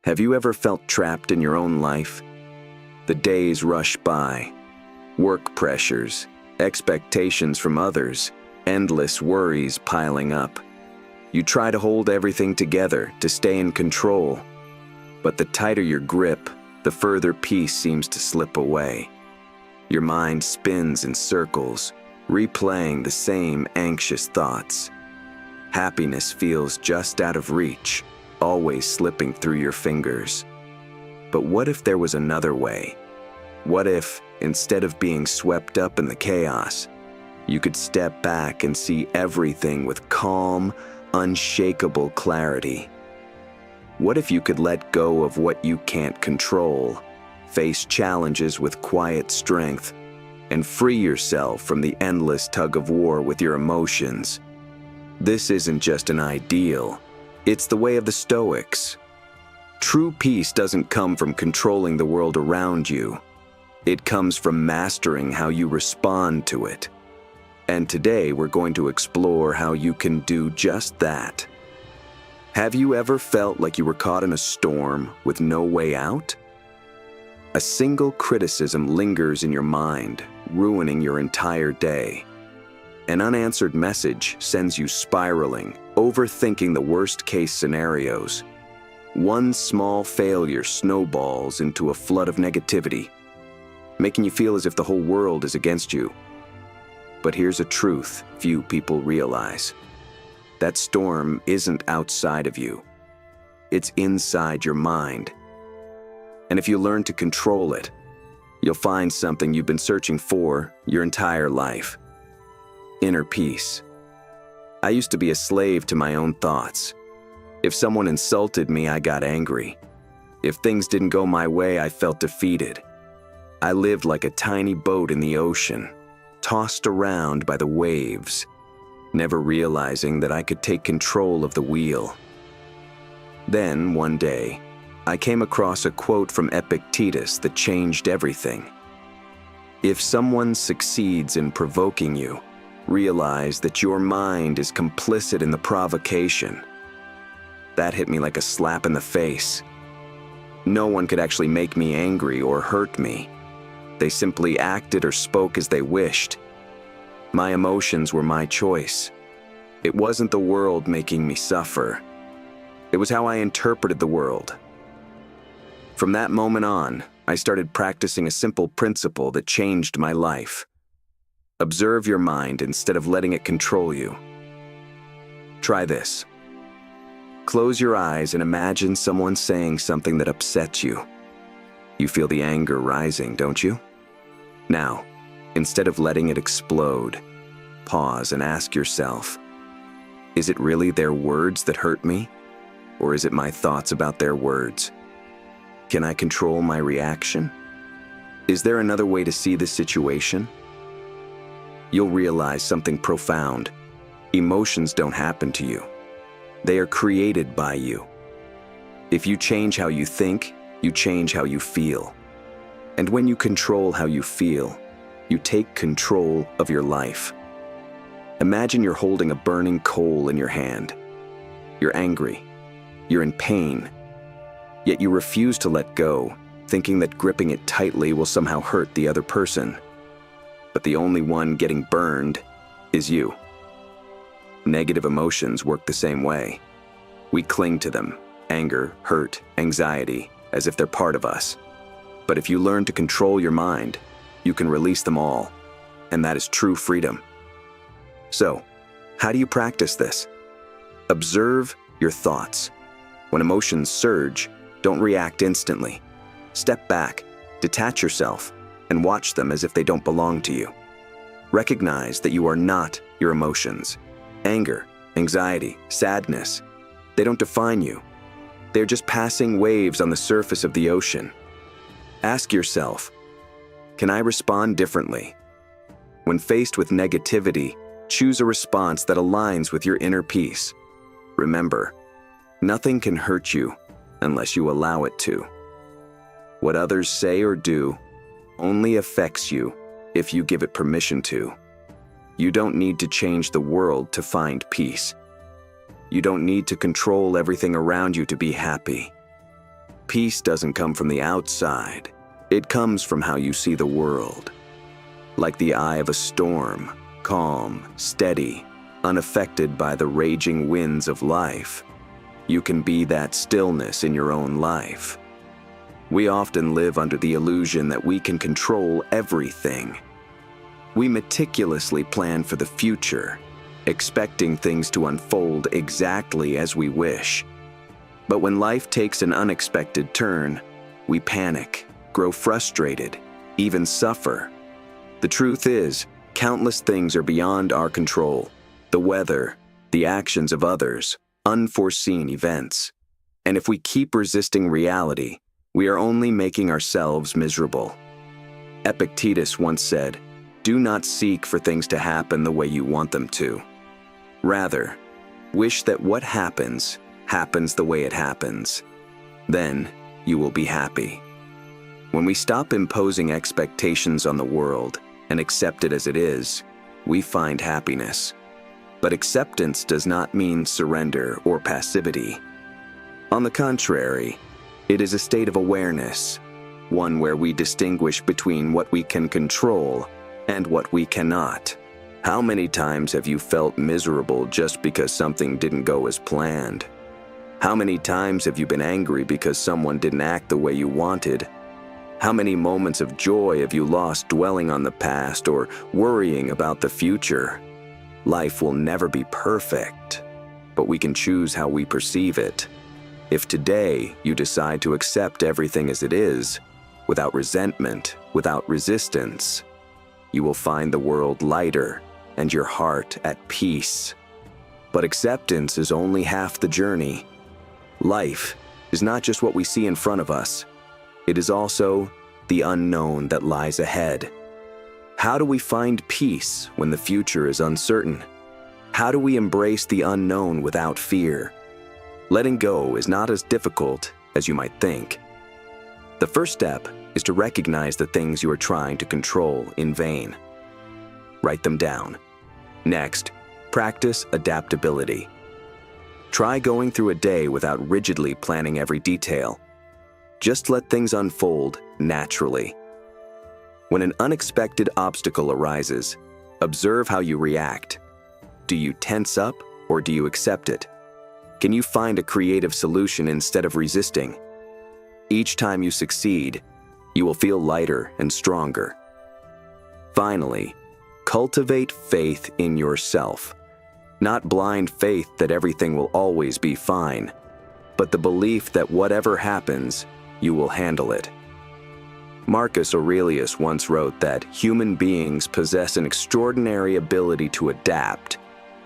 Have you ever felt trapped in your own life? The days rush by. Work pressures, expectations from others, endless worries piling up. You try to hold everything together to stay in control, but the tighter your grip, the further peace seems to slip away. Your mind spins in circles, replaying the same anxious thoughts. Happiness feels just out of reach, always slipping through your fingers. But what if there was another way? What if, instead of being swept up in the chaos, you could step back and see everything with calm, unshakable clarity? What if you could let go of what you can't control, face challenges with quiet strength, and free yourself from the endless tug-of-war with your emotions? This isn't just an ideal, it's the way of the Stoics. True peace doesn't come from controlling the world around you. It comes from mastering how you respond to it. And today we're going to explore how you can do just that. Have you ever felt like you were caught in a storm with no way out? A single criticism lingers in your mind, ruining your entire day. An unanswered message sends you spiraling, overthinking the worst-case scenarios. One small failure snowballs into a flood of negativity, making you feel as if the whole world is against you. But here's a truth few people realize. That storm isn't outside of you. It's inside your mind. And if you learn to control it, you'll find something you've been searching for your entire life: inner peace. I used to be a slave to my own thoughts. If someone insulted me, I got angry. If things didn't go my way, I felt defeated. I lived like a tiny boat in the ocean, tossed around by the waves, never realizing that I could take control of the wheel. Then, one day, I came across a quote from Epictetus that changed everything. If someone succeeds in provoking you, realize that your mind is complicit in the provocation. That hit me like a slap in the face. No one could actually make me angry or hurt me. They simply acted or spoke as they wished. My emotions were my choice. It wasn't the world making me suffer. It was how I interpreted the world. From that moment on, I started practicing a simple principle that changed my life. Observe your mind instead of letting it control you. Try this. Close your eyes and imagine someone saying something that upsets you. You feel the anger rising, don't you? Now, instead of letting it explode, pause and ask yourself, is it really their words that hurt me? Or is it my thoughts about their words? Can I control my reaction? Is there another way to see this situation? You'll realize something profound. Emotions don't happen to you. They are created by you. If you change how you think, you change how you feel. And when you control how you feel, you take control of your life. Imagine you're holding a burning coal in your hand. You're angry. You're in pain. Yet you refuse to let go, thinking that gripping it tightly will somehow hurt the other person. But the only one getting burned is you. Negative emotions work the same way. We cling to them, anger, hurt, anxiety, as if they're part of us. But if you learn to control your mind, you can release them all, and that is true freedom. So, how do you practice this? Observe your thoughts. When emotions surge, don't react instantly. Step back, detach yourself, and watch them as if they don't belong to you. Recognize that you are not your emotions. Anger, anxiety, sadness, they don't define you. They're just passing waves on the surface of the ocean. Ask yourself, can I respond differently? When faced with negativity, choose a response that aligns with your inner peace. Remember, nothing can hurt you unless you allow it to. What others say or do only affects you if you give it permission to. You don't need to change the world to find peace. You don't need to control everything around you to be happy. Peace doesn't come from the outside. It comes from how you see the world. Like the eye of a storm, calm, steady, unaffected by the raging winds of life. You can be that stillness in your own life. We often live under the illusion that we can control everything. We meticulously plan for the future, expecting things to unfold exactly as we wish. But when life takes an unexpected turn, we panic, grow frustrated, even suffer. The truth is, countless things are beyond our control. The weather, the actions of others, unforeseen events. And if we keep resisting reality, we are only making ourselves miserable. Epictetus once said, "Do not seek for things to happen the way you want them to. Rather, wish that what happens the way it happens. Then you will be happy." When we stop imposing expectations on the world and accept it as it is, we find happiness. But acceptance does not mean surrender or passivity. On the contrary, it is a state of awareness, one where we distinguish between what we can control and what we cannot. How many times have you felt miserable just because something didn't go as planned? How many times have you been angry because someone didn't act the way you wanted? How many moments of joy have you lost dwelling on the past or worrying about the future? Life will never be perfect, but we can choose how we perceive it. If today you decide to accept everything as it is, without resentment, without resistance, you will find the world lighter and your heart at peace. But acceptance is only half the journey. Life is not just what we see in front of us. It is also the unknown that lies ahead. How do we find peace when the future is uncertain? How do we embrace the unknown without fear? Letting go is not as difficult as you might think. The first step is to recognize the things you are trying to control in vain. Write them down. Next, practice adaptability. Try going through a day without rigidly planning every detail. Just let things unfold naturally. When an unexpected obstacle arises, observe how you react. Do you tense up or do you accept it? Can you find a creative solution instead of resisting? Each time you succeed, you will feel lighter and stronger. Finally, cultivate faith in yourself. Not blind faith that everything will always be fine, but the belief that whatever happens, you will handle it. Marcus Aurelius once wrote that human beings possess an extraordinary ability to adapt,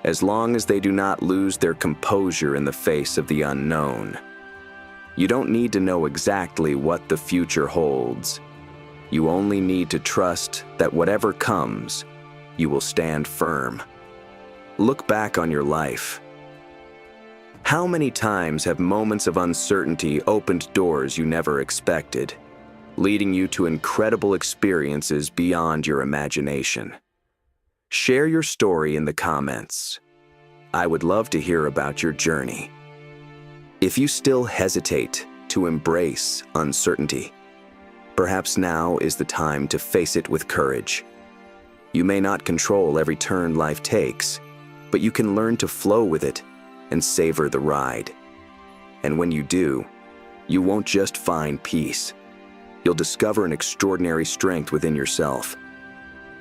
as long as they do not lose their composure in the face of the unknown. You don't need to know exactly what the future holds. You only need to trust that whatever comes, you will stand firm. Look back on your life. How many times have moments of uncertainty opened doors you never expected, leading you to incredible experiences beyond your imagination? Share your story in the comments. I would love to hear about your journey. If you still hesitate to embrace uncertainty, perhaps now is the time to face it with courage. You may not control every turn life takes, but you can learn to flow with it and savor the ride. And when you do, you won't just find peace. You'll discover an extraordinary strength within yourself.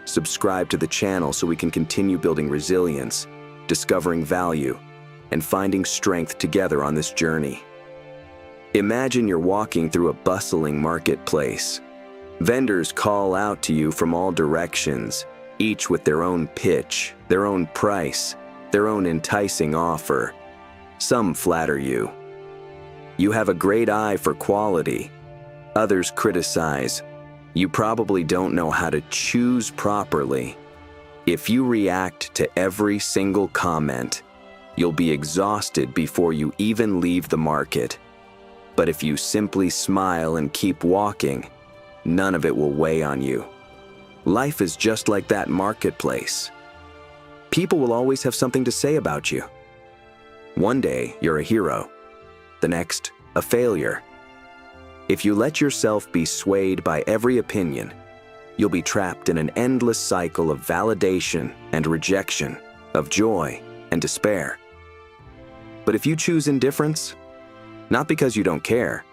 Subscribe to the channel so we can continue building resilience, discovering value, and finding strength together on this journey. Imagine you're walking through a bustling marketplace. Vendors call out to you from all directions, each with their own pitch, their own price, their own enticing offer. Some flatter you. You have a great eye for quality. Others criticize. You probably don't know how to choose properly. If you react to every single comment, you'll be exhausted before you even leave the market. But if you simply smile and keep walking, none of it will weigh on you. Life is just like that marketplace. People will always have something to say about you. One day, you're a hero. The next, a failure. If you let yourself be swayed by every opinion, you'll be trapped in an endless cycle of validation and rejection, of joy and despair. But if you choose indifference, not because you don't care,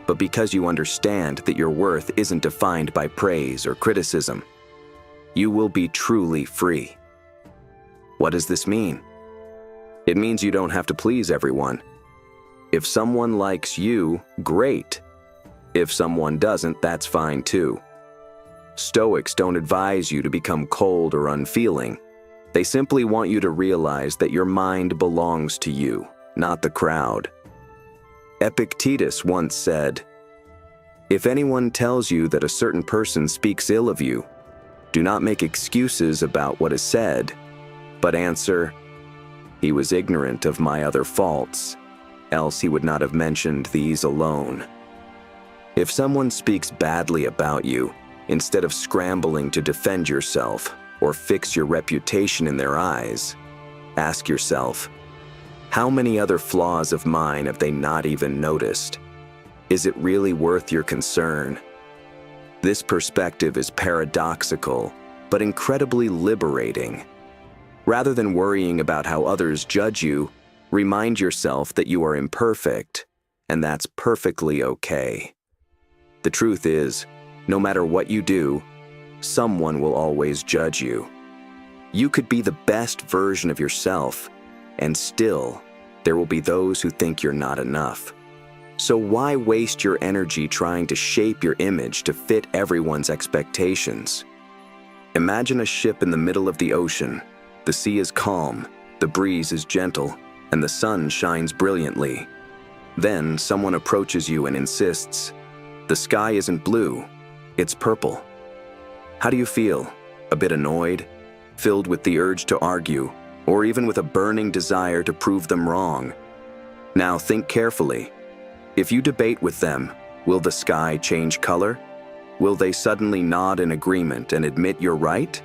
but because you understand that your worth isn't defined by praise or criticism, you will be truly free. What does this mean? It means you don't have to please everyone. If someone likes you, great. If someone doesn't, that's fine too. Stoics don't advise you to become cold or unfeeling. They simply want you to realize that your mind belongs to you, not the crowd. Epictetus once said, "If anyone tells you that a certain person speaks ill of you, do not make excuses about what is said, but answer, 'He was ignorant of my other faults, else he would not have mentioned these alone.'" If someone speaks badly about you, instead of scrambling to defend yourself or fix your reputation in their eyes, ask yourself, how many other flaws of mine have they not even noticed? Is it really worth your concern? This perspective is paradoxical, but incredibly liberating. Rather than worrying about how others judge you, remind yourself that you are imperfect, and that's perfectly okay. The truth is, no matter what you do, someone will always judge you. You could be the best version of yourself, and still, there will be those who think you're not enough. So why waste your energy trying to shape your image to fit everyone's expectations? Imagine a ship in the middle of the ocean. The sea is calm, the breeze is gentle, and the sun shines brilliantly. Then someone approaches you and insists, "The sky isn't blue, it's purple." How do you feel? A bit annoyed? Filled with the urge to argue, or even with a burning desire to prove them wrong? Now think carefully. If you debate with them, will the sky change color? Will they suddenly nod in agreement and admit you're right?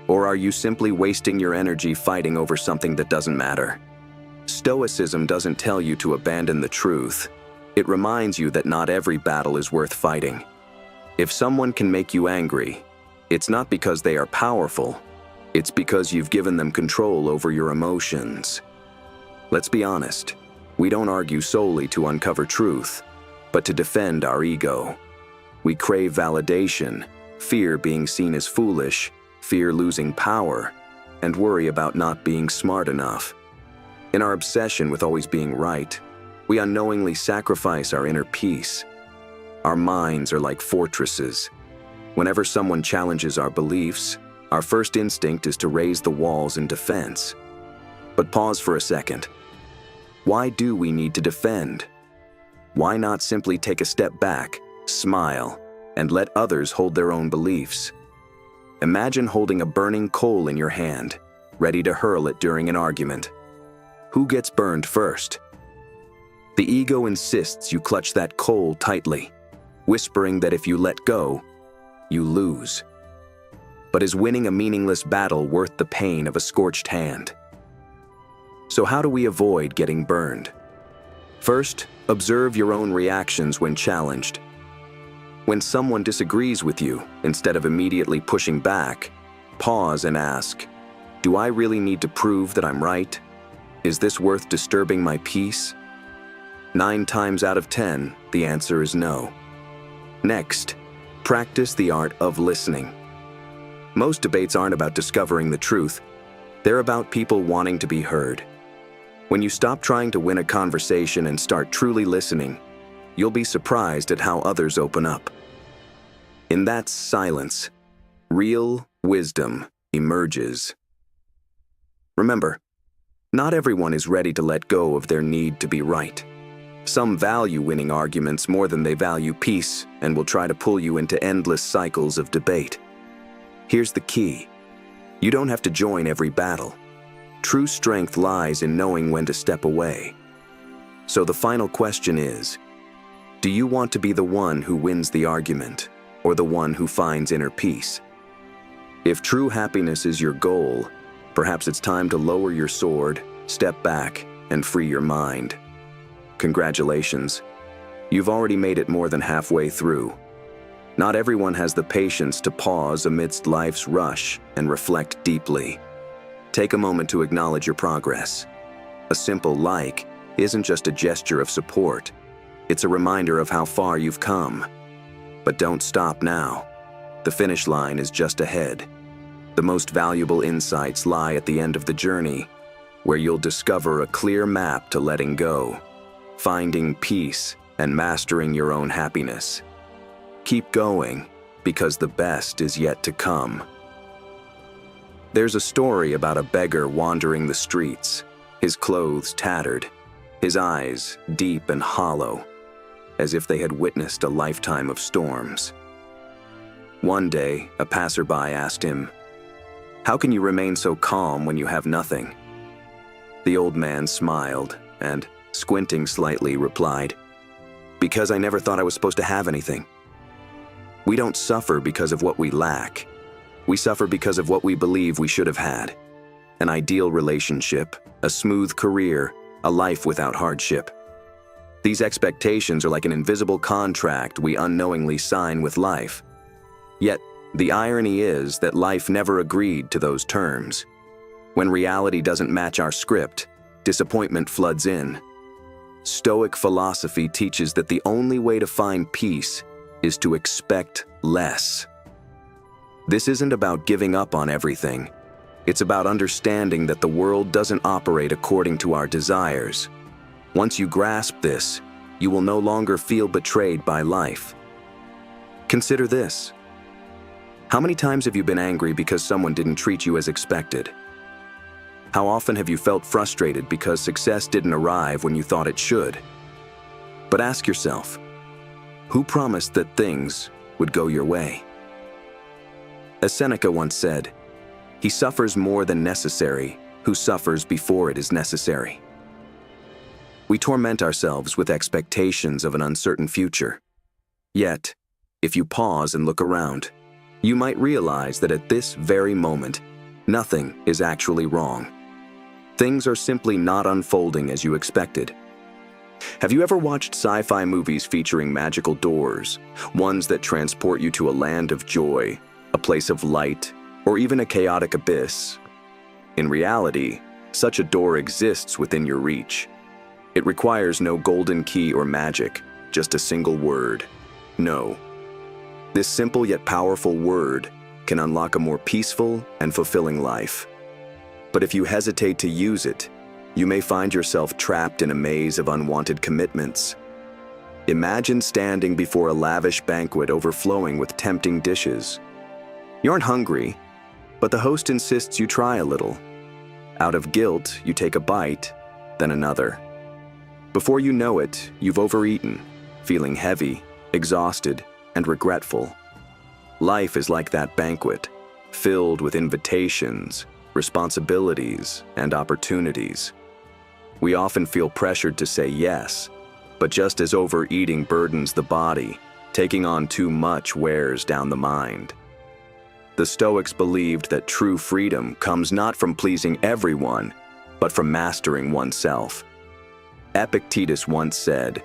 Or are you simply wasting your energy fighting over something that doesn't matter? Stoicism doesn't tell you to abandon the truth. It reminds you that not every battle is worth fighting. If someone can make you angry, it's not because they are powerful, it's because you've given them control over your emotions. Let's be honest, we don't argue solely to uncover truth, but to defend our ego. We crave validation, fear being seen as foolish, fear losing power, and worry about not being smart enough. In our obsession with always being right, we unknowingly sacrifice our inner peace. Our minds are like fortresses. Whenever someone challenges our beliefs, our first instinct is to raise the walls in defense. But pause for a second. Why do we need to defend? Why not simply take a step back, smile, and let others hold their own beliefs? Imagine holding a burning coal in your hand, ready to hurl it during an argument. Who gets burned first? The ego insists you clutch that coal tightly, whispering that if you let go, you lose. But is winning a meaningless battle worth the pain of a scorched hand? So how do we avoid getting burned? First, observe your own reactions when challenged. When someone disagrees with you, instead of immediately pushing back, pause and ask, do I really need to prove that I'm right? Is this worth disturbing my peace? 9 times out of 10, the answer is no. Next, practice the art of listening. Most debates aren't about discovering the truth. They're about people wanting to be heard. When you stop trying to win a conversation and start truly listening, you'll be surprised at how others open up. In that silence, real wisdom emerges. Remember, not everyone is ready to let go of their need to be right. Some value winning arguments more than they value peace and will try to pull you into endless cycles of debate. Here's the key. You don't have to join every battle. True strength lies in knowing when to step away. So the final question is, do you want to be the one who wins the argument or the one who finds inner peace? If true happiness is your goal, perhaps it's time to lower your sword, step back, and free your mind. Congratulations. You've already made it more than halfway through. Not everyone has the patience to pause amidst life's rush and reflect deeply. Take a moment to acknowledge your progress. A simple like isn't just a gesture of support. It's a reminder of how far you've come. But don't stop now. The finish line is just ahead. The most valuable insights lie at the end of the journey, where you'll discover a clear map to letting go, finding peace, and mastering your own happiness. Keep going, because the best is yet to come. There's a story about a beggar wandering the streets, his clothes tattered, his eyes deep and hollow, as if they had witnessed a lifetime of storms. One day, a passerby asked him, "How can you remain so calm when you have nothing?" The old man smiled and, squinting slightly, replied, "Because I never thought I was supposed to have anything." We don't suffer because of what we lack. We suffer because of what we believe we should have had. An ideal relationship, a smooth career, a life without hardship. These expectations are like an invisible contract we unknowingly sign with life. Yet, the irony is that life never agreed to those terms. When reality doesn't match our script, disappointment floods in. Stoic philosophy teaches that the only way to find peace is to expect less. This isn't about giving up on everything. It's about understanding that the world doesn't operate according to our desires. Once you grasp this, you will no longer feel betrayed by life. Consider this. How many times have you been angry because someone didn't treat you as expected? How often have you felt frustrated because success didn't arrive when you thought it should? But ask yourself, who promised that things would go your way? As Seneca once said, "He suffers more than necessary who suffers before it is necessary." We torment ourselves with expectations of an uncertain future. Yet, if you pause and look around, you might realize that at this very moment, nothing is actually wrong. Things are simply not unfolding as you expected. Have you ever watched sci-fi movies featuring magical doors, ones that transport you to a land of joy, a place of light, or even a chaotic abyss? In reality, such a door exists within your reach. It requires no golden key or magic, just a single word: no. This simple yet powerful word can unlock a more peaceful and fulfilling life. But if you hesitate to use it, you may find yourself trapped in a maze of unwanted commitments. Imagine standing before a lavish banquet overflowing with tempting dishes. You aren't hungry, but the host insists you try a little. Out of guilt, you take a bite, then another. Before you know it, you've overeaten, feeling heavy, exhausted, and regretful. Life is like that banquet, filled with invitations, responsibilities, and opportunities. We often feel pressured to say yes, but just as overeating burdens the body, taking on too much wears down the mind. The Stoics believed that true freedom comes not from pleasing everyone, but from mastering oneself. Epictetus once said,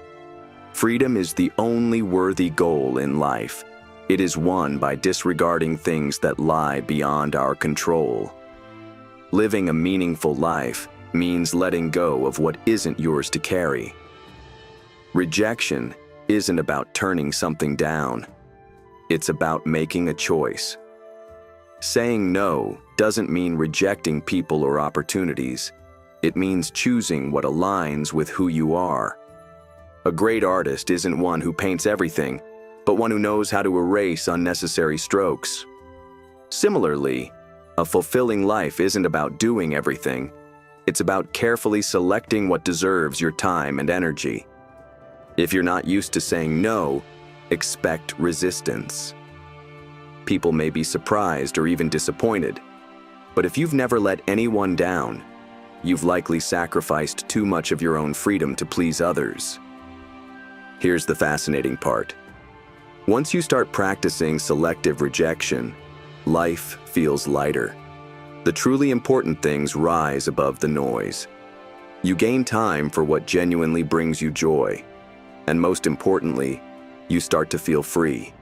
"Freedom is the only worthy goal in life. It is won by disregarding things that lie beyond our control." Living a meaningful life means letting go of what isn't yours to carry. Rejection isn't about turning something down. It's about making a choice. Saying no doesn't mean rejecting people or opportunities. It means choosing what aligns with who you are. A great artist isn't one who paints everything, but one who knows how to erase unnecessary strokes. Similarly, a fulfilling life isn't about doing everything. It's about carefully selecting what deserves your time and energy. If you're not used to saying no, expect resistance. People may be surprised or even disappointed, but if you've never let anyone down, you've likely sacrificed too much of your own freedom to please others. Here's the fascinating part. Once you start practicing selective rejection, life feels lighter. The truly important things rise above the noise. You gain time for what genuinely brings you joy, And most importantly, you start to feel free.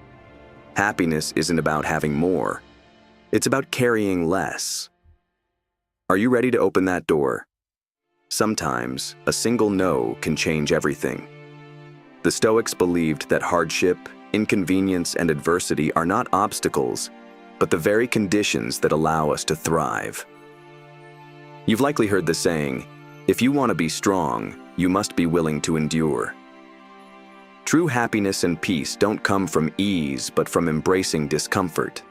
Happiness isn't about having more. It's about carrying less. Are you ready to open that door? Sometimes, a single no can change everything. The Stoics believed that hardship, inconvenience, and adversity are not obstacles, but the very conditions that allow us to thrive. You've likely heard the saying, if you want to be strong, you must be willing to endure. True happiness and peace don't come from ease, but from embracing discomfort.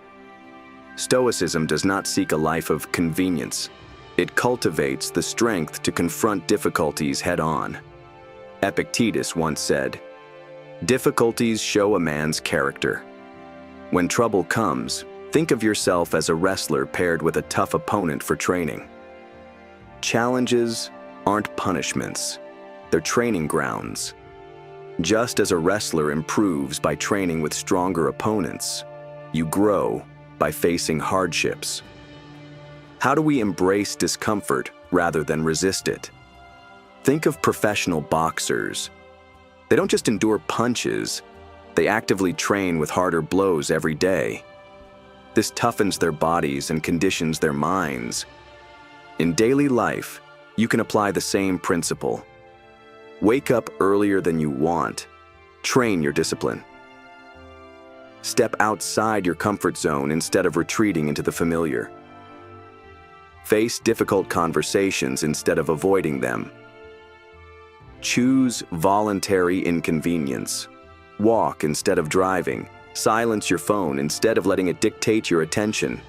Stoicism does not seek a life of convenience. It cultivates the strength to confront difficulties head-on. Epictetus once said, "Difficulties show a man's character." When trouble comes, think of yourself as a wrestler paired with a tough opponent for training. Challenges aren't punishments, they're training grounds. Just as a wrestler improves by training with stronger opponents, you grow by facing hardships. How do we embrace discomfort rather than resist it? Think of professional boxers. They don't just endure punches, they actively train with harder blows every day. This toughens their bodies and conditions their minds. In daily life, you can apply the same principle. Wake up earlier than you want. Train your discipline. Step outside your comfort zone instead of retreating into the familiar. Face difficult conversations instead of avoiding them. Choose voluntary inconvenience. Walk instead of driving. Silence your phone instead of letting it dictate your attention.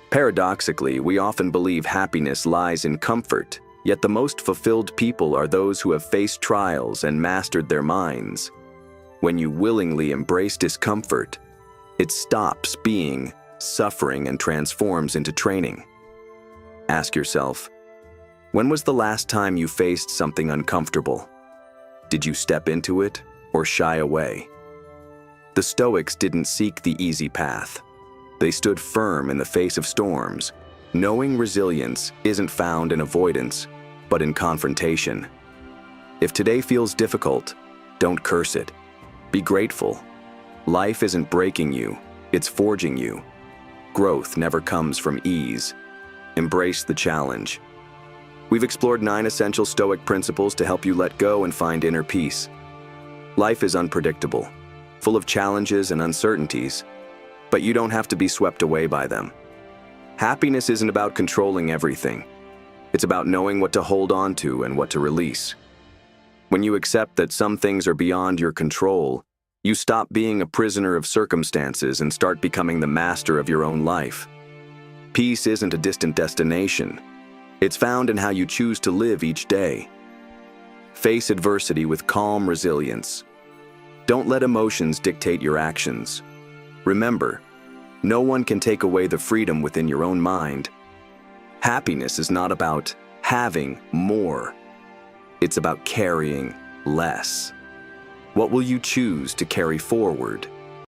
Paradoxically, we often believe happiness lies in comfort, yet the most fulfilled people are those who have faced trials and mastered their minds. When you willingly embrace discomfort, it stops being suffering and transforms into training. Ask yourself, when was the last time you faced something uncomfortable? Did you step into it or shy away? The Stoics didn't seek the easy path. They stood firm in the face of storms, knowing resilience isn't found in avoidance, but in confrontation. If today feels difficult, don't curse it. Be grateful. Life isn't breaking you, it's forging you. Growth never comes from ease. Embrace the challenge. We've explored 9 essential Stoic principles to help you let go and find inner peace. Life is unpredictable, full of challenges and uncertainties, but you don't have to be swept away by them. Happiness isn't about controlling everything. It's about knowing what to hold on to and what to release. When you accept that some things are beyond your control, you stop being a prisoner of circumstances and start becoming the master of your own life. Peace isn't a distant destination. It's found in how you choose to live each day. Face adversity with calm resilience. Don't let emotions dictate your actions. Remember, no one can take away the freedom within your own mind. Happiness is not about having more. It's about carrying less. What will you choose to carry forward?